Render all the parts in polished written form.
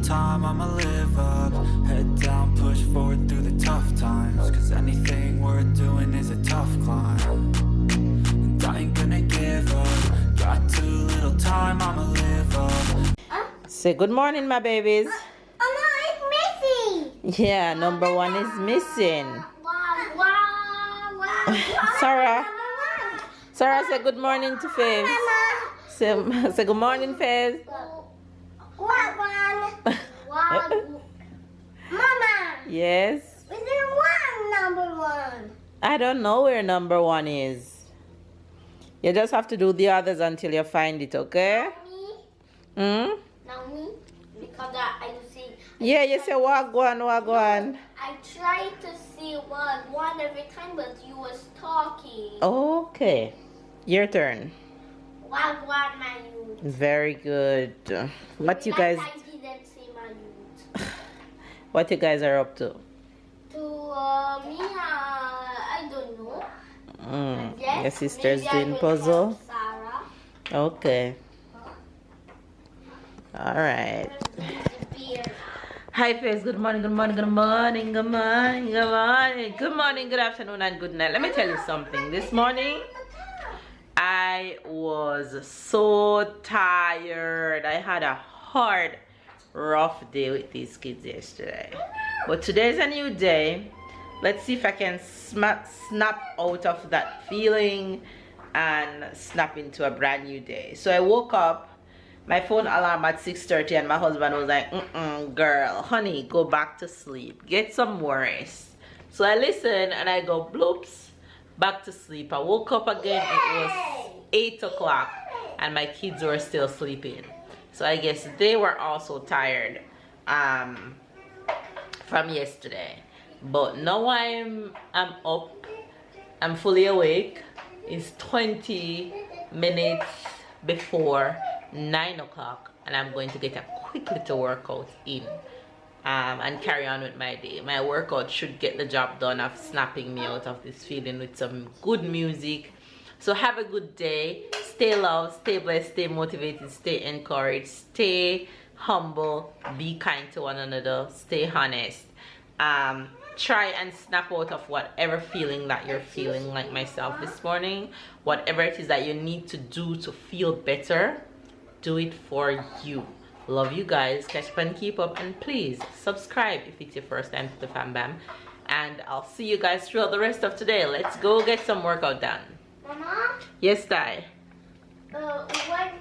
time, I'ma live up. Head down, push forward through the tough times, cause anything worth doing is a tough climb. And I ain't gonna give up. Got too little time, I'ma live up. Say good morning, my babies. Oh no, it's missing. Yeah, number one is missing. Wow. Sarah. Sarah, say good morning to Faith. Say good morning, Faith. One. Mama. Yes. Is there number one? I don't know where number one is. You just have to do the others until you find it, okay? Me? Now me? Because I see. Yeah, you say wagwan. I tried to see one every time, but you was talking. Okay. Your turn. Wagwan, my youth. Very good. What you guys I didn't say my youth. what you guys are up to? Me, I don't know. Yes, Your sister's maybe I doing will puzzle? help Sarah. Okay. Alright. Beer. Hi Faith, good morning, good afternoon, and good night. Let me tell you something. This morning I was so tired. I had a hard, rough day with these kids yesterday. But today's a new day. Let's see if I can snap out of that feeling and snap into a brand new day. So I woke up, my phone alarm at 6:30, and my husband was like, girl, honey, go back to sleep. Get some more rest. So I listened and I go bloops, back to sleep. I woke up again, it was 8 o'clock and my kids were still sleeping. So I guess they were also tired from yesterday. But now I'm up, I'm fully awake. It's 20 minutes before 9 o'clock and I'm going to get a quick little workout in and carry on with my day. My workout should get the job done of snapping me out of this feeling with some good music. So have a good day. Stay loved, stay blessed, stay motivated, stay encouraged, stay humble, be kind to one another, stay honest. Try and snap out of whatever feeling that you're feeling, like myself this morning. Whatever it is that you need to do to feel better, do it for you. Love you guys. Catch up and keep up, and please subscribe if it's your first time to the Fam Bam. And I'll see you guys throughout the rest of today. Let's go get some workout done. Mama? Yes, Di. When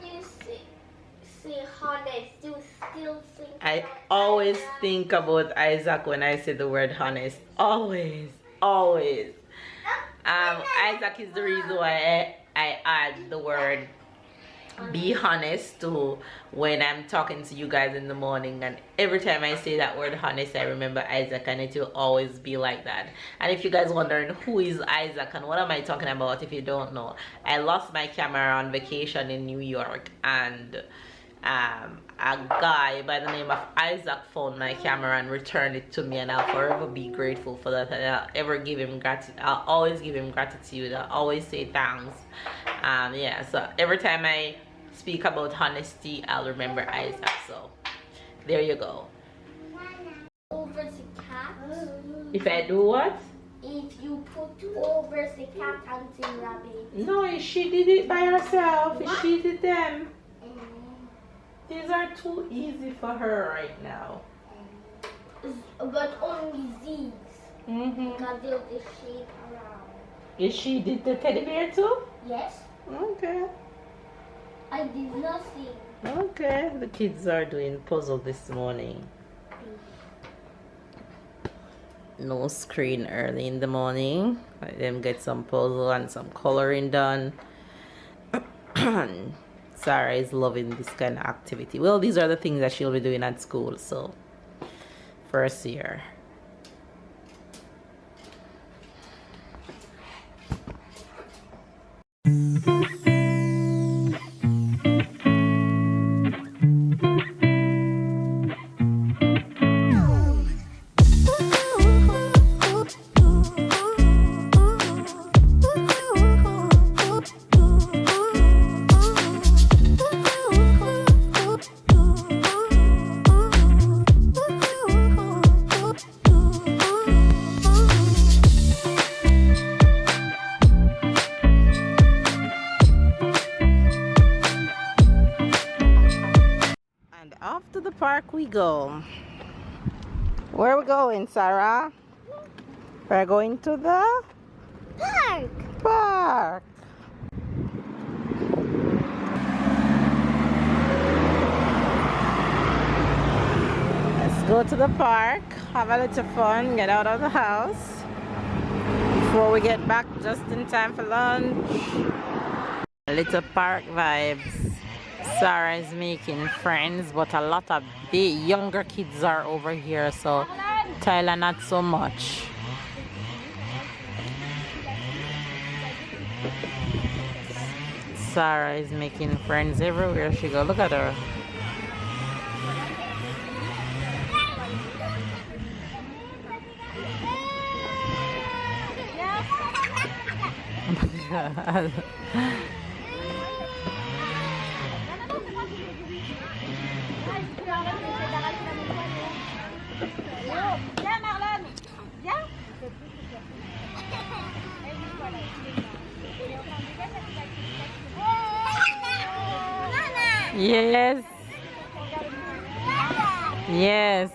you say honest, you still think I about always Isaac? think about Isaac when I say the word honest. Always. Isaac is the reason why I add the word be honest to when I'm talking to you guys in the morning, and every time I say that word honest I remember Isaac, and it will always be like that. And if you guys wondering who is Isaac and what am I talking about, if you don't know, I lost my camera on vacation in New York, and a guy by the name of Isaac found my camera and returned it to me, and I'll forever be grateful for that. And I'll ever give him gratitude. I'll always give him gratitude. I'll always say thanks. Yeah, so every time I speak about honesty, I'll remember Isaac. So there you go. Over the cat. If I do what? If you put over the cat until rabbit. No, she did it by herself. What? She did them. These are too easy for her right now. But only these. Because they'll be shaped around. Is she did the teddy bear too? Yes? Okay. I did nothing. Okay, the kids are doing puzzle this morning. No screen early in the morning. Let them get some puzzle and some coloring done. Sarah is loving this kind of activity. Well, these are the things that she'll be doing at school, so first year. Off to the park we go. Where are we going, Sarah? We're going to the park. Let's go to the park, have a little fun, get out of the house before we get back just in time for lunch. A little park vibes. Sarah is making friends, but a lot of the younger kids are over here, so Tyler not so much. Sarah is making friends everywhere she goes. Look at her. Yes. Yes.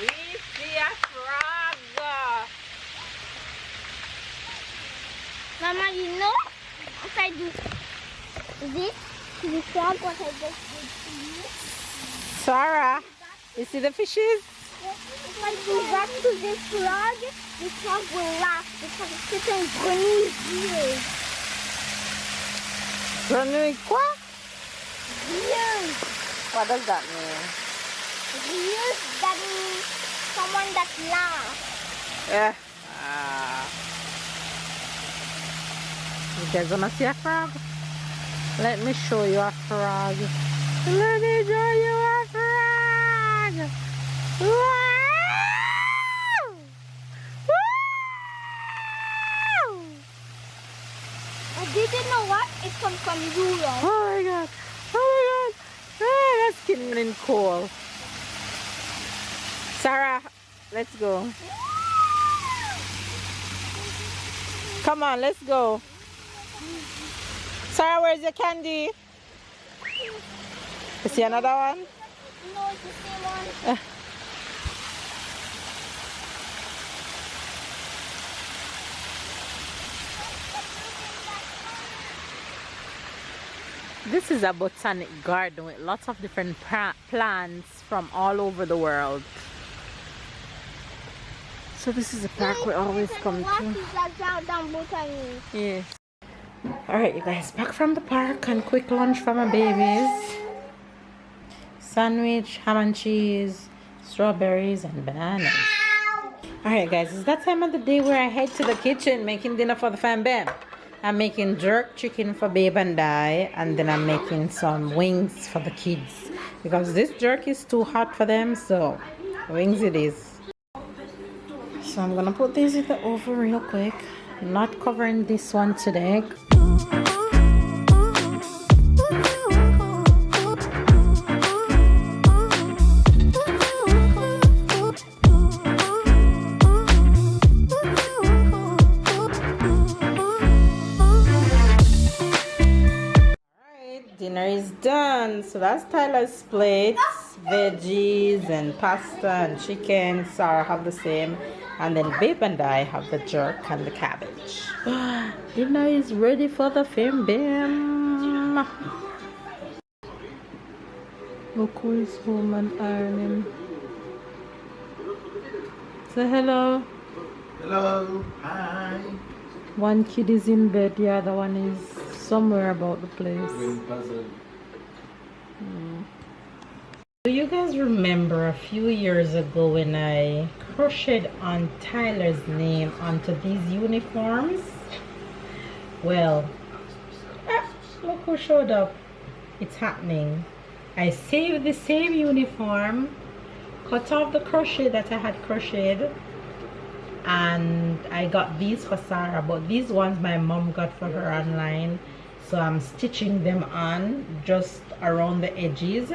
We see a frog. Mama, you know, if I do this to the frog, what I just did to you? Sarah, you see the fishes? If I do that to this frog will laugh because it's sitting green ears. Grenouille quoi? Ears. What does that mean? Ears, that means someone that laughs. Yeah. You guys wanna see a frog? Let me show you a frog. Let me show you a frog. Wow! Wow! I didn't know what it comes from Europe. Oh my god! Oh my god! Ah, that's getting cool. Sarah, let's go. Come on, let's go. Sarah, where's your candy? You see another one? No, it's the same one. This is a botanic garden with lots of different plants from all over the world. So this is a park we always come to. Yes. Alright, you guys, back from the park and quick lunch for my babies. Sandwich, ham and cheese, strawberries and bananas. Alright guys, it's that time of the day where I head to the kitchen making dinner for the fam bam. I'm making jerk chicken for Babe and I, and then I'm making some wings for the kids because this jerk is too hot for them, so wings it is. So I'm gonna put these in the oven real quick. Not covering this one today. done. So that's Tyler's plates, veggies and pasta and chicken. Sarah have the same. And then Babe and I have the jerk and the cabbage. Dinner is ready for the film, bam. Look who is home and ironing. Say hello. Hello. Hi. One kid is in bed, the other one is somewhere about the place. Do you guys remember a few years ago when I crocheted on Tyler's name onto these uniforms? Well, look who showed up. It's happening. I saved the same uniform, cut off the crochet that I had crocheted, and I got these for Sarah, but these ones my mom got for her online, so I'm stitching them on just around the edges.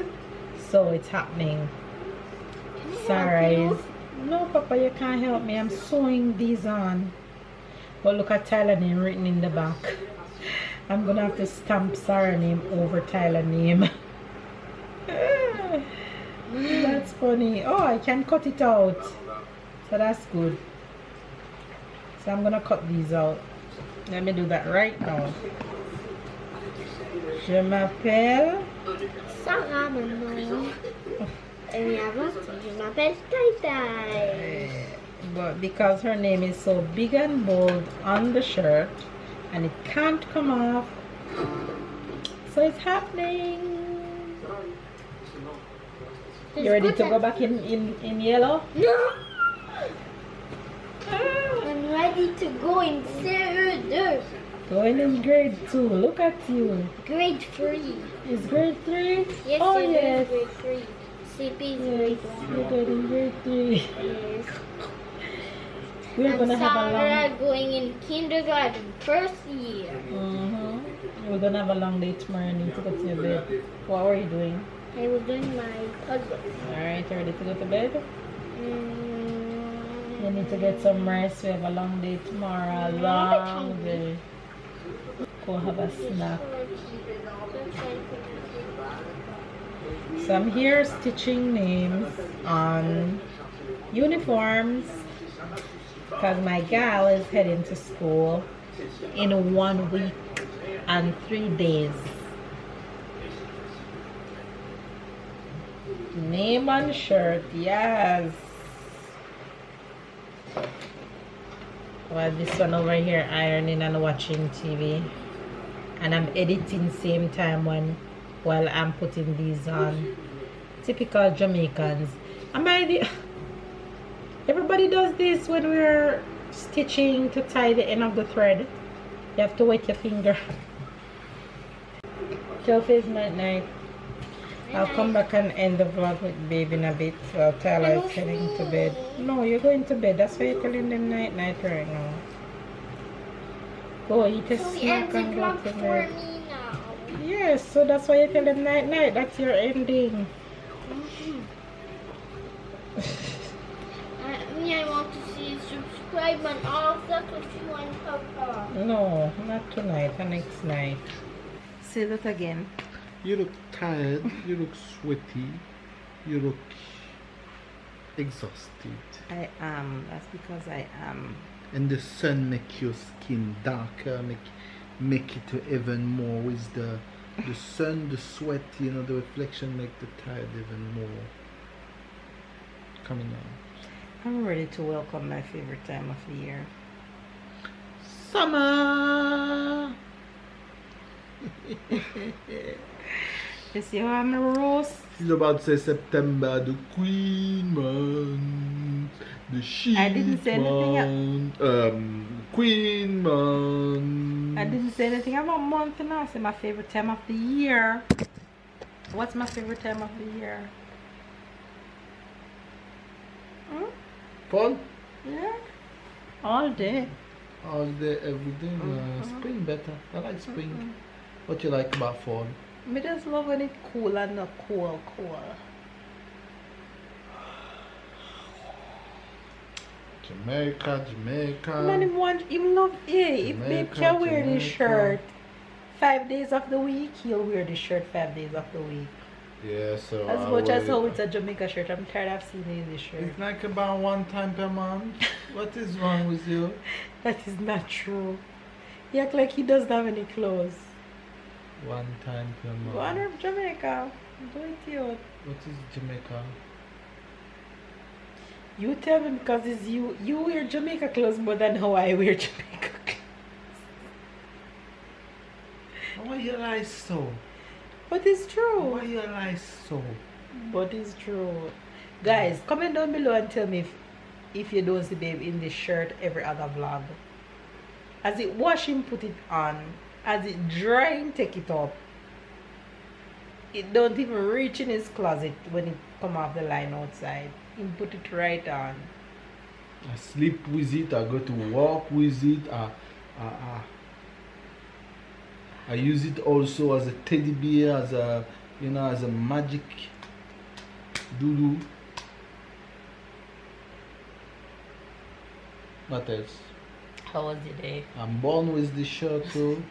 So it's happening. Sarah is, no Papa, you can't help me, I'm sewing these on. But look at Tyler name written in the back. I'm gonna have to stamp Sarah name over Tyler name. That's funny. Oh, I can cut it out, so that's good. So I'm gonna cut these out. Let me do that right now. Je m'appelle Sarah, maman. Et avant, je m'appelle Tai. But because her name is so big and bold on the shirt and it can't come off, so it's happening. You ready to go back in yellow? No! I'm ready to go in CE2. Going in grade 2. Look at you. Grade 3. Is grade 3? Yes, oh, it yes. is grade 3. CP is grade 1. You're going in grade 3. Yes. We're going to have a Sarah long... going in kindergarten, first year. We're going to have a long day tomorrow. I need to go to your bed. What were you doing? I was doing my puzzle. Alright, ready to go to bed? You need to get some rest. We have a long day tomorrow. A long day. Go have a snack. So I'm here stitching names on uniforms because my gal is heading to school in 1 week and 3 days. Name on shirt, yes. Well, this one over here ironing and watching TV, and I'm editing same time while I'm putting these on. Typical Jamaicans. Everybody does this when we're stitching to tie the end of the thread. You have to wet your finger. Till face night. I'll come back and end the vlog with Babe in a bit. Well, Tyler is heading to bed. No, you're going to bed. That's why you're telling them night right now. Go eat a snack and go to bed. Yes, so that's why you tell them night. That's your ending. I want to see subscribe and all of that if you want Papa. No, not tonight. The next night. Say that again. You look tired, you look sweaty, you look exhausted. I am. That's because I am. And the sun make your skin darker, make it even more with the sun, the sweat, you know, the reflection make the tired even more coming out. I'm ready to welcome my favorite time of the year. Summer! You see how I'm a roast? It's about to say September, the Queen month, the sheep I didn't say anything. Queen month. I didn't say anything about month now. I said my favorite time of the year. What's my favorite time of the year? Fall? Yeah. All day. All day, every day. Spring better. I like spring. What you like about fall? Me just love when it's cool and not cool. Jamaica. Man, even love, if Babe can wear this shirt 5 days of the week, he'll wear the shirt 5 days of the week. Yeah, so As much as how it's a Jamaica shirt, I'm tired of seeing it in this shirt. it's like about 1 time per month. What is wrong with you? That is not true. He act like he doesn't have any clothes. 1 time per month. Go on Jamaica. Do it you. What is Jamaica? You tell me because it's you. You wear Jamaica clothes more than how I wear Jamaica clothes. Why you lie so? But it's true. Why you lie so? But it's true. Guys, comment down below and tell me if you don't see babe in this shirt every other vlog. As it wash him, put it on. As it dry him, take it up. It don't even reach in his closet when it come off the line outside. He put it right on. I sleep with it, I go to work with it, I use it also as a teddy bear, as a as a magic doodoo. What else? How was your day? I'm born with this shirt too.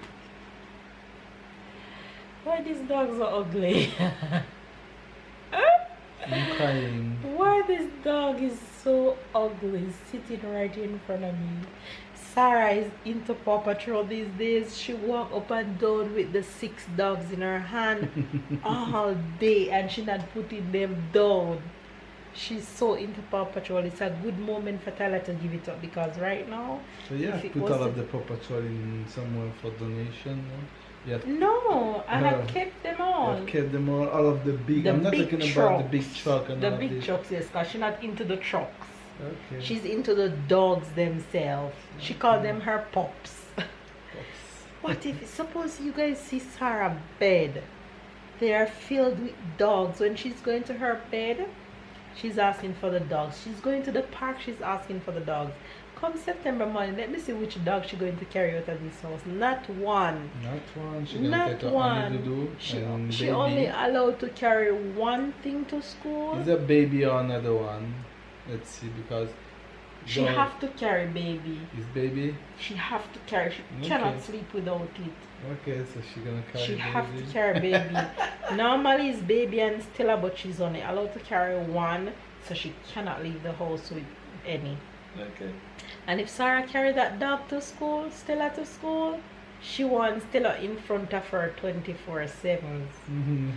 Why these dogs are ugly? I'm crying. Why this dog is so ugly sitting right in front of me? Sarah is into Paw Patrol these days. She walk up and down with the 6 dogs in her hand all day and she not putting them down. She's so into Paw Patrol. It's a good moment for Tyler to give it up because right now... So you have put all of the Paw Patrol in somewhere for donation, no? No, I have kept them all. I've kept them all of the big... I'm not talking about the big truck and the all big this. trucks, yes, because she's not into the trucks. Okay. She's into the dogs themselves. She called them her pups. What if, suppose you guys see Sarah's bed? They are filled with dogs. When she's going to her bed, she's asking for the dogs. She's going to the park, she's asking for the dogs. Come September morning, let me see which dog she's going to carry out of this house. Not one. Not one. She's gonna Not take one. She only allowed to carry one thing to school. Is a baby or another one? Let's see, because she have to carry baby. Is baby? She have to carry. She cannot sleep without it. Okay, so she's gonna carry she baby. Have to carry baby. Normally it's baby and Stella, but she's only allowed to carry one, so she cannot leave the house with any. Okay. And if Sarah carry that dog to school, Stella to school, she wants Stella in front of her 24/7.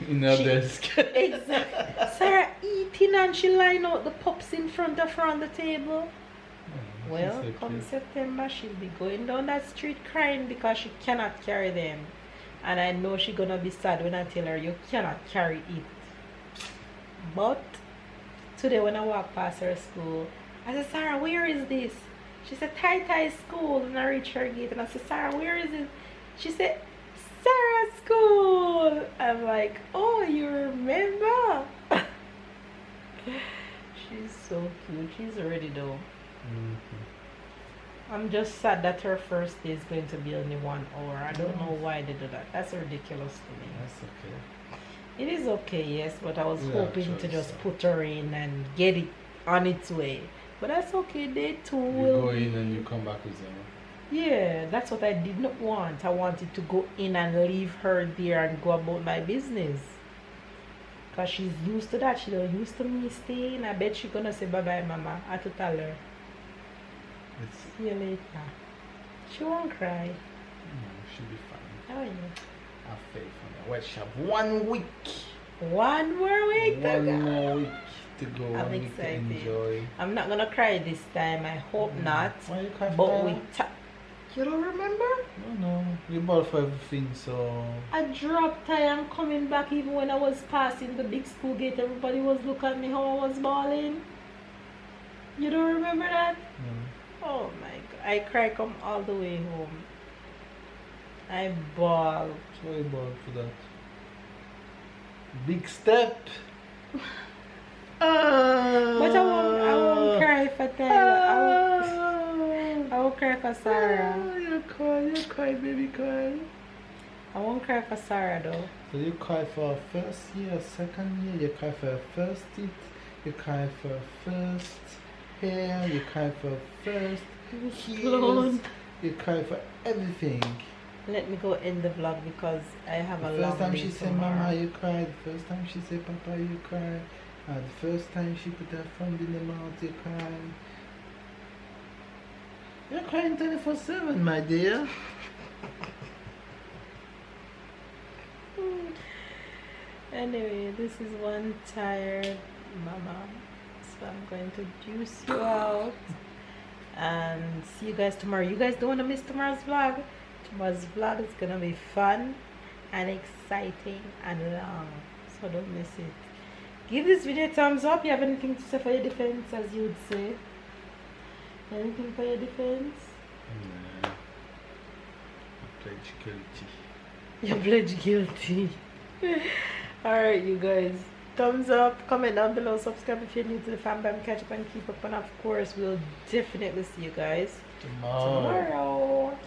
In her desk. Exactly. Sarah eating and she line out the pups in front of her on the table. Oh, well, so come cute. September, she'll be going down that street crying because she cannot carry them. And I know she's gonna be sad when I tell her you cannot carry it. But today when I walk past her school, I said, Sarah, where is this? She said, Tai school. And I reach her gate and I said, Sarah, where is it? She said, Sarah's school. I'm like, oh, you remember? She's so cute. She's ready though. I'm just sad that her first day is going to be only 1 hour. I don't know why they do that. That's ridiculous to me. That's okay. It is okay, yes, but I was hoping to choice, just so. put her in and get it on its way. But that's okay. Day 2 You will go in and you come back with them. Yeah, that's what I did not want. I wanted to go in and leave her there and go about my business. Because she's used to that. She's used to me staying. I bet she's going to say bye-bye, Mama. I have to tell her. See you later. She won't cry. No, she'll be fine. Oh, yeah. Have faith on her. Well, she have 1 week. 1 more week to One go. more week to go. I'm 1 week to excited. enjoy. I'm not going to cry this time. I hope not. Why you cry for But that? you don't remember? No. You bought for everything, so... I dropped I am coming back even when I was passing the big school gate. Everybody was looking at me how I was bawling. You don't remember that? No. Oh my god. I cried come all the way home. I bawled. So you bought for that. Big step. But I won't cry for Tyler. I won't cry for Sarah. You cry, baby, cry. I won't cry for Sarah though. So you cry for first year, second year, you cry for first teeth, you cry for first hair, you cry for first heels, you cry for everything. let me go end the vlog because I have a The long first time day she said tomorrow. mama you cried, the first time she said papa you cried, the first time she put her thumb in the mouth you cried. You're crying 24/7, my dear. Anyway, this is one tired mama, so I'm going to juice you out and see you guys tomorrow. You guys don't want to miss tomorrow's vlog. Tomorrow's vlog is gonna be fun and exciting and long, so don't miss it. Give this video a thumbs up. You have anything to say for your defense, as you would say? Anything for your defense? Nah. I pledge guilty. You pledge guilty. Alright, you guys. Thumbs up, comment down below, subscribe if you're new to the fam bam, catch up and keep up, and of course we'll definitely see you guys Tomorrow. tomorrow.